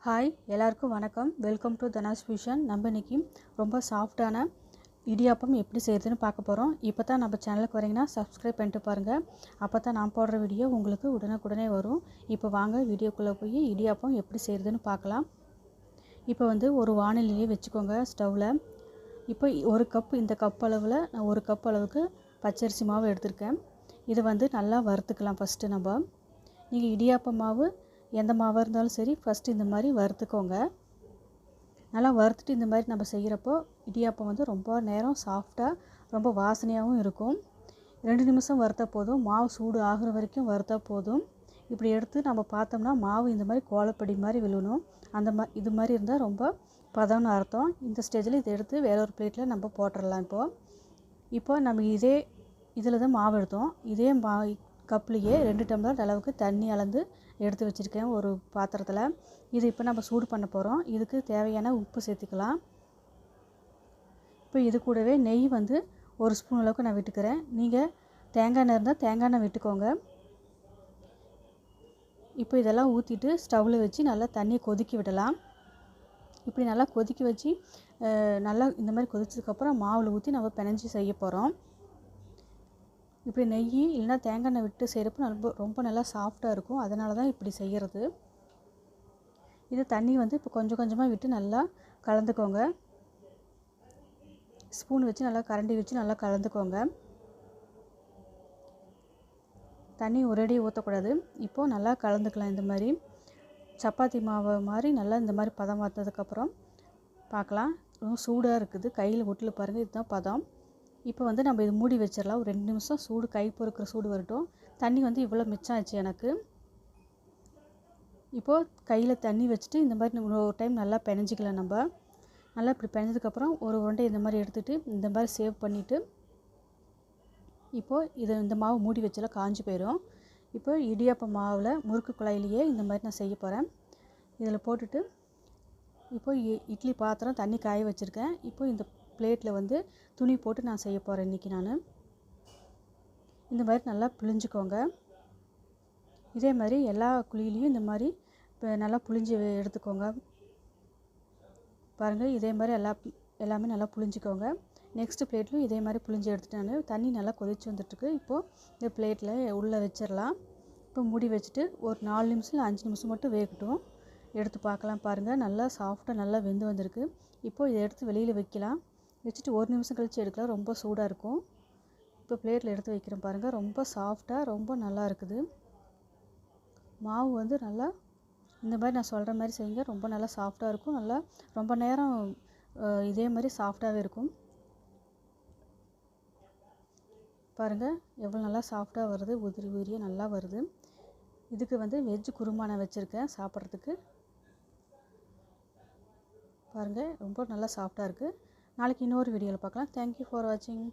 Hi எல்லாருக்கும் வணக்கம். Welcome to Dhana's fusion. நம்ம இன்றைக்கி ரொம்ப சாஃப்டான இடியாப்பம் எப்படி செய்கிறதுன்னு பார்க்க போகிறோம். இப்போ தான் நம்ம சேனலுக்கு வரீங்கன்னா சப்ஸ்கிரைப் பண்ணிட்டு பாருங்கள். அப்போ தான் நான் போடுற வீடியோ உங்களுக்கு உடனுக்குடனே வரும். இப்போ வாங்க வீடியோக்குள்ளே போய் இடியாப்பம் எப்படி செய்கிறதுன்னு பார்க்கலாம். இப்போ ஒரு வானிலையே வச்சுக்கோங்க ஸ்டவ்வில். இப்போ ஒரு கப், இந்த கப் அளவில் நான் ஒரு கப் அளவுக்கு பச்சரிசி மாவு எடுத்திருக்கேன். இதை நல்லா வறுத்துக்கலாம். ஃபஸ்ட்டு நீங்கள் இடியாப்ப மாவு எந்த மாவாக இருந்தாலும் சரி, ஃபஸ்ட்டு இந்த மாதிரி வறுத்துக்கோங்க. நல்லா வறுத்துட்டு இந்த மாதிரி நம்ம செய்கிறப்போ இடியாப்பம் ரொம்ப நேரம் சாஃப்டாக ரொம்ப வாசனையாகவும் இருக்கும். 2 நிமிஷம் வறுத்தா போதும். மாவு சூடு ஆகிற வரைக்கும் வறுத்தா போதும். இப்படி எடுத்து நம்ம பார்த்தோம்னா மாவு இந்த மாதிரி கோலப்படி மாதிரி விழணும். இது மாதிரி இருந்தால் ரொம்ப பதம்னு அர்த்தம். இந்த ஸ்டேஜில் இதை எடுத்து வேற ஒரு பிளேட்டில் நம்ம போட்டுடலாம். இப்போ நம்ம இதில் தான் மாவு எடுத்தோம். இதே கப்லேயே 2 டம்ளர் அளவுக்கு தண்ணி அளந்து எடுத்து வச்சுருக்கேன் ஒரு பாத்திரத்தில். இது இப்போ நம்ம சூடு பண்ண போகிறோம். இதுக்கு தேவையான உப்பு சேர்த்துக்கலாம். இப்போ இது கூடவே நெய் 1 ஸ்பூன் அளவுக்கு நான் விட்டுக்கிறேன். நீங்கள் தேங்காய் எண்ணெய் இருந்தால் தேங்காய் எண்ணெய் விட்டுக்கோங்க. இப்போ இதெல்லாம் ஊற்றிட்டு ஸ்டவ்வில் வச்சு நல்லா தண்ணியை கொதிக்க விடலாம். இப்படி நல்லா கொதிக்க வச்சு நல்லா இந்த மாதிரி கொதிச்சதுக்கப்புறம் மாவில் ஊற்றி நம்ம பிணைஞ்சி செய்ய போகிறோம். இப்படி நெய் இல்லைன்னா தேங்காய் எண்ணெய் விட்டு செய்கிறப்ப ரொம்ப நல்லா சாஃப்டாக இருக்கும். அதனால தான் இப்படி செய்கிறது. இது தண்ணி இப்போ கொஞ்சம் கொஞ்சமாக விட்டு நல்லா கலந்துக்கோங்க. ஸ்பூன் வச்சு நல்லா கரண்டி வச்சு நல்லா கலந்துக்கோங்க. தண்ணி ஒரேடி ஊற்றக்கூடாது. இப்போது நல்லா கலந்துக்கலாம். இந்த மாதிரி சப்பாத்தி மாவு மாதிரி நல்லா இந்த மாதிரி பதம் வந்ததுக்கப்புறம் பார்க்கலாம். ரொம்ப சூடாக இருக்குது. கையில் ஒட்டில் பாருங்கள். இதுதான் பதம். இப்போ நம்ம இது மூடி வச்சிடலாம். ஒரு 2 நிமிஷம் சூடு, கை பொறுக்கிற சூடு வரட்டும். தண்ணி இவ்வளோ மிச்சம் ஆச்சு எனக்கு. இப்போது கையில் தண்ணி வச்சுட்டு இந்த மாதிரி ஒரு டைம் நல்லா பிணைஞ்சிக்கலாம். நம்ம நல்லா இப்படி பிணைஞ்சதுக்கப்புறம் ஒரு உருண்டை இந்த மாதிரி எடுத்துகிட்டு இந்த மாதிரி சேவ் பண்ணிவிட்டு இப்போது இந்த மாவு மூடி வச்செல்லாம் காஞ்சி போயிடும். இப்போ இடியாப்ப மாவில் முறுக்கு குழாயிலேயே இந்த மாதிரி நான் செய்ய போகிறேன். இதில் போட்டுட்டு இட்லி பாத்திரம் தண்ணி காய வச்சுருக்கேன். இப்போ இந்த பிளேட்டில் துணி போட்டு நான் செய்ய போகிறேன். இன்றைக்கி இந்த மாதிரி நல்லா பிழிஞ்சிக்கோங்க. இதே மாதிரி எல்லா குழியிலையும் இந்த மாதிரி நல்லா புழிஞ்சு எடுத்துக்கோங்க. பாருங்கள், இதே மாதிரி எல்லாமே நல்லா புழிஞ்சிக்கோங்க. நெக்ஸ்ட்டு பிளேட்லையும் இதே மாதிரி புழிஞ்சு எடுத்துட்டு தண்ணி நல்லா கொதிச்சு வந்துட்டுருக்கு. இப்போது இந்த பிளேட்டில் உள்ளே வச்சிடலாம். இப்போ மூடி வச்சுட்டு ஒரு 4 நிமிஷம் இல்லை 5 நிமிஷம் மட்டும் வேகட்டும். எடுத்து பார்க்கலாம். பாருங்கள், நல்லா சாஃப்டாக நல்லா வெந்து வந்திருக்கு. இப்போது இதை எடுத்து வெளியில் வைக்கலாம். வச்சுட்டு 1 நிமிஷம் கழித்து எடுக்கலாம். ரொம்ப சூடாக இருக்கும். இப்போ பிளேட்டில் எடுத்து வைக்கிறேன். பாருங்கள், ரொம்ப சாஃப்டாக ரொம்ப நல்லா இருக்குது. மாவு நல்லா இந்த மாதிரி நான் சொல்கிற மாதிரி செய்யுங்க. ரொம்ப நல்லா சாஃப்டாக இருக்கும். நல்லா ரொம்ப நேரம் இதே மாதிரி சாஃப்டாகவே இருக்கும். பாருங்கள், எவ்வளோ நல்லா சாஃப்டாக வருது. உதிரி உதிரியாக நல்லா வருது. இதுக்கு வெஜ் குருமா நான் வச்சுருக்கேன் சாப்பிட்றதுக்கு. பாருங்கள், ரொம்ப நல்லா சாஃப்டாக இருக்குது. நாளைக்கு இன்னொரு வீடியோவில் பார்க்கலாம். தேங்க்யூ ஃபார் வாட்சிங்.